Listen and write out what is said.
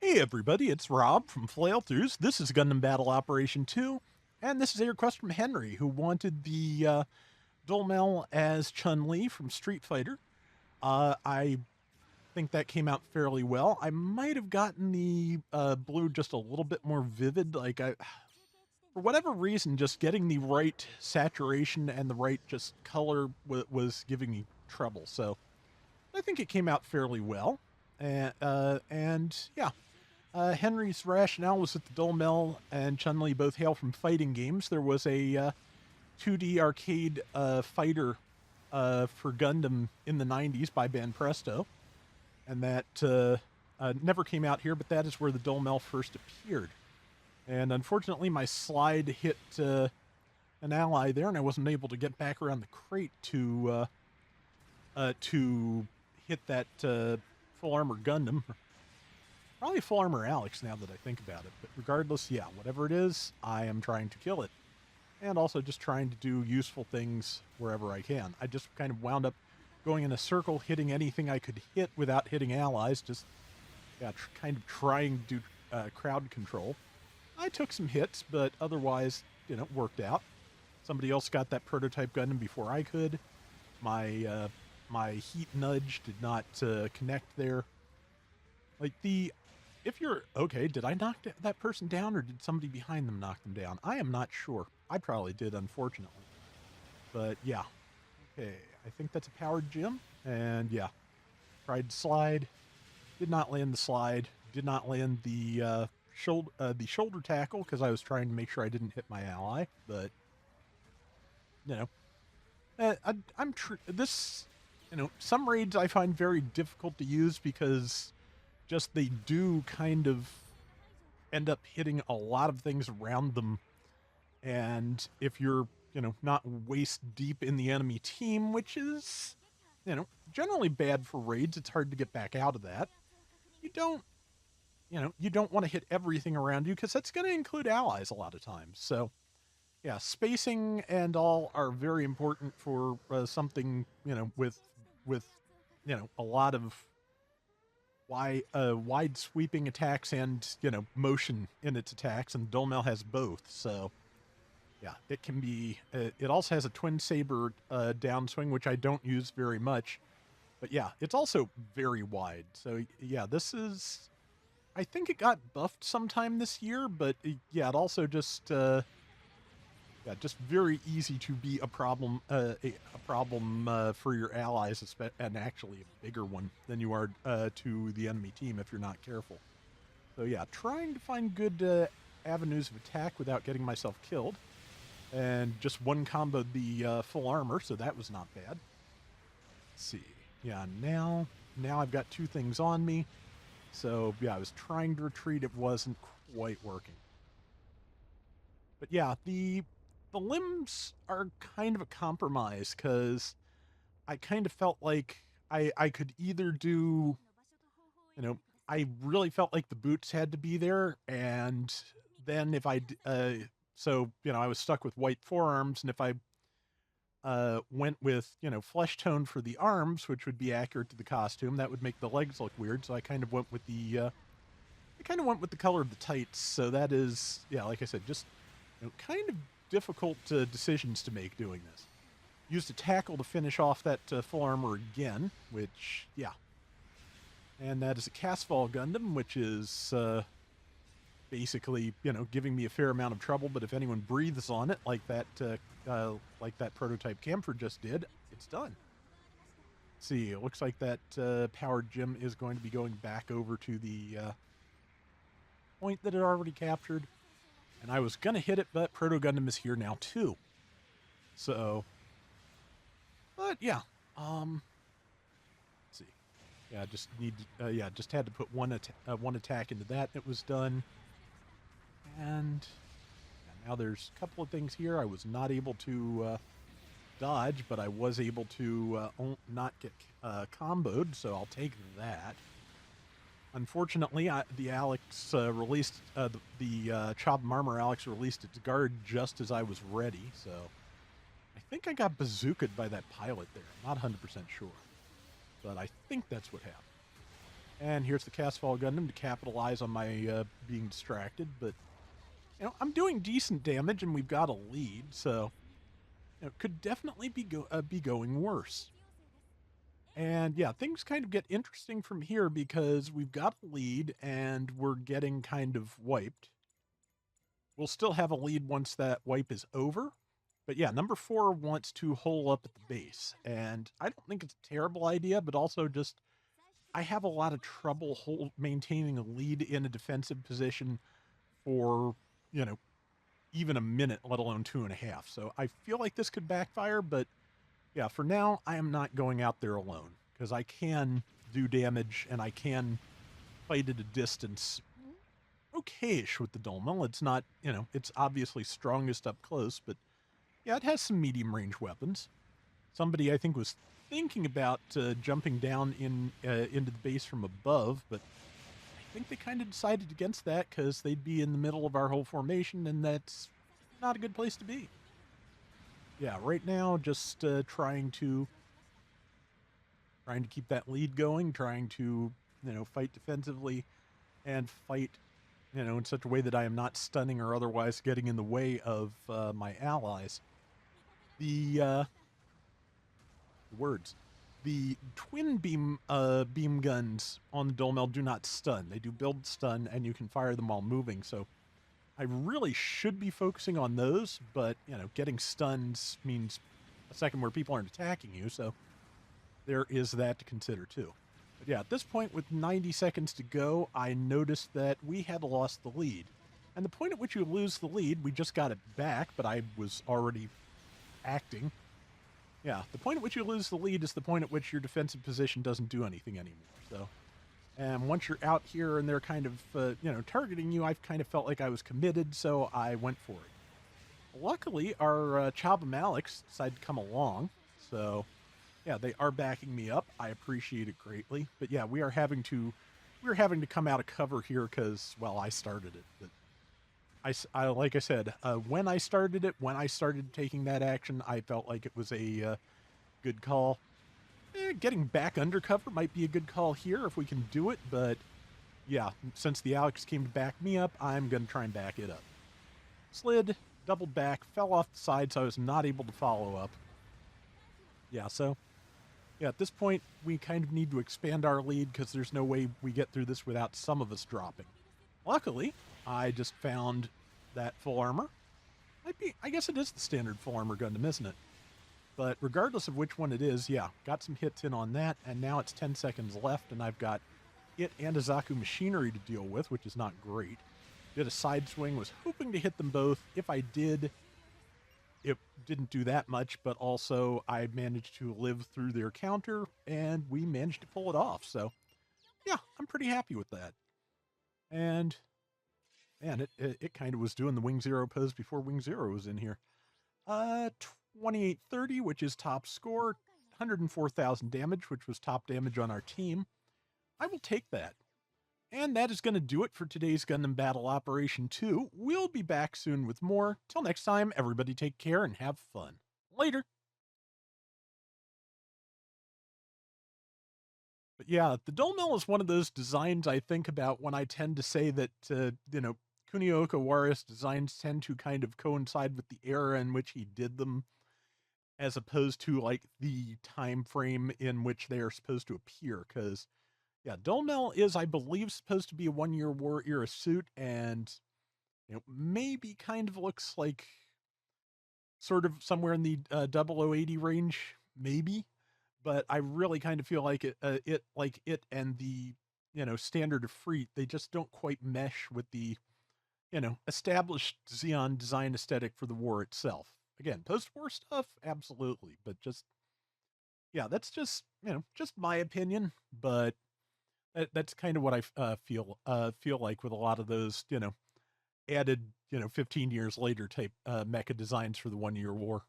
Hey everybody, it's Rob from Flailthroughs. This is Gundam Battle Operation 2, and this is a request from Henry, who wanted the Dolmel as Chun-Li from Street Fighter. I think that came out fairly well. I might have gotten the blue just a little bit more vivid. For whatever reason, just getting the right saturation and the right just color was giving me trouble. So I think it came out fairly well. And yeah, Henry's rationale was that the Dolmel and Chun-Li both hail from fighting games. There was a 2D arcade fighter for Gundam in the 90s by Banpresto, and that never came out here, but that is where the Dolmel first appeared. And unfortunately, my slide hit an ally there, and I wasn't able to get back around the crate to hit that full armor Gundam. Probably full armor Alex now that I think about it. But regardless, yeah, whatever it is, I am trying to kill it. And also just trying to do useful things wherever I can. I just kind of wound up going in a circle, hitting anything I could hit without hitting allies. Just, yeah, kind of trying to do crowd control. I took some hits, but otherwise, worked out. Somebody else got that prototype Gundam before I could. My heat nudge did not connect there. If you're okay, did I knock that person down, or did somebody behind them knock them down? I am not sure. I probably did, unfortunately. But yeah, okay. I think that's a powered gym, and yeah, tried to slide, did not land the slide, did not land the shoulder tackle because I was trying to make sure I didn't hit my ally. But I'm this. Some raids I find very difficult to use because just they do kind of end up hitting a lot of things around them. And if you're, not waist deep in the enemy team, which is, generally bad for raids, it's hard to get back out of that. You don't, you don't want to hit everything around you because that's going to include allies a lot of times. So, yeah, spacing and all are very important for something, with, a lot of wide sweeping attacks and motion in its attacks, and Dolmel has both. So yeah, it can be. It also has a twin saber downswing, which I don't use very much. But yeah, it's also very wide. So yeah, this is. I think it got buffed sometime this year, but yeah, it also just. Yeah, just very easy to be a problem, for your allies, and actually a bigger one than you are to the enemy team if you're not careful. So yeah, trying to find good avenues of attack without getting myself killed, and just one comboed the full armor, so that was not bad. Let's see, yeah, now I've got two things on me, so yeah, I was trying to retreat, it wasn't quite working. But yeah, the limbs are kind of a compromise because I kind of felt like I could either do, I really felt like the boots had to be there, and then if I was stuck with white forearms, and if I went with, flesh tone for the arms, which would be accurate to the costume, that would make the legs look weird. So I kind of went with the color of the tights. So that is, yeah, like I said, just kind of difficult decisions to make doing this. Used a tackle to finish off that full armor again, which, yeah. And that is a Casval Gundam, which is basically, giving me a fair amount of trouble, but if anyone breathes on it like that prototype Camphor just did, it's done. Let's see, it looks like that powered gym is going to be going back over to the point that it already captured. And I was going to hit it, but Proto Gundam is here now, too. So, but yeah. Let's see. Yeah, just had to put one attack into that. It was done. And yeah, now there's a couple of things here. I was not able to dodge, but I was able to not get comboed, so I'll take that. Unfortunately, the Alex released the Chop Marmor Alex released its guard just as I was ready, so I think I got bazookaed by that pilot there. I'm not 100% sure, but I think that's what happened. And here's the Castfall Gundam to capitalize on my being distracted. But, I'm doing decent damage and we've got a lead, so could definitely be going worse. And yeah, things kind of get interesting from here because we've got a lead and we're getting kind of wiped. We'll still have a lead once that wipe is over. But yeah, number 4 wants to hole up at the base. And I don't think it's a terrible idea, but also just I have a lot of trouble maintaining a lead in a defensive position for, you know, even a minute, let alone 2.5. So I feel like this could backfire, but yeah, for now, I am not going out there alone because I can do damage and I can fight at a distance okayish with the Dolmel. It's not, it's obviously strongest up close, but yeah, it has some medium range weapons. Somebody I think was thinking about jumping down into the base from above, but I think they kind of decided against that because they'd be in the middle of our whole formation, and that's not a good place to be. Yeah, right now, just trying to keep that lead going, trying to fight defensively and fight in such a way that I am not stunning or otherwise getting in the way of my allies. The words. The twin beam guns on the Dolmel do not stun. They do build stun, and you can fire them while moving. So I really should be focusing on those, but getting stuns means a second where people aren't attacking you. So there is that to consider too. But yeah, at this point, with 90 seconds to go, I noticed that we had lost the lead. And the point at which you lose the lead, we just got it back, but I was already acting. Yeah, the point at which you lose the lead is the point at which your defensive position doesn't do anything anymore. So, and once you're out here and they're kind of, targeting you, I've kind of felt like I was committed, so I went for it. Luckily, our Chaba Maliks decided to come along, so yeah, they are backing me up. I appreciate it greatly. But yeah, we're having to come out of cover here because, well, I started it. But I like I said, when I started taking that action, I felt like it was a good call. Getting back under cover might be a good call here if we can do it. But yeah, since the Alex came to back me up, I'm going to try and back it up. Slid, doubled back, fell off the side, so I was not able to follow up. Yeah, so yeah, at this point, we kind of need to expand our lead because there's no way we get through this without some of us dropping. Luckily, I just found that full armor. I guess it is the standard full armor Gundam, isn't it? But regardless of which one it is, yeah, got some hits in on that, and now it's 10 seconds left, and I've got it and a Zaku machinery to deal with, which is not great. Did a side swing, was hoping to hit them both. If I did, it didn't do that much, but also I managed to live through their counter, and we managed to pull it off. So, yeah, I'm pretty happy with that. And, man, it kind of was doing the Wing Zero pose before Wing Zero was in here. 2830, which is top score. 104,000 damage, which was top damage on our team. I will take that. And that is going to do it for today's Gundam Battle Operation 2. We'll be back soon with more. Till next time, everybody take care and have fun. Later. But yeah, the Dolmel is one of those designs I think about when I tend to say that, Kunio Okawara's designs tend to kind of coincide with the era in which he did them, as opposed to like the time frame in which they are supposed to appear. Because yeah, Dolmel is, I believe, supposed to be a 1-year war era suit, and maybe kind of looks like sort of somewhere in the 0080 range, maybe. But I really kind of feel like it and the standard of Freet, they just don't quite mesh with the established Xeon design aesthetic for the war itself. Again, post-war stuff, absolutely, but just yeah, that's just just my opinion. But that's kind of what I feel like with a lot of those added 15 years later type mecha designs for the 1-year war.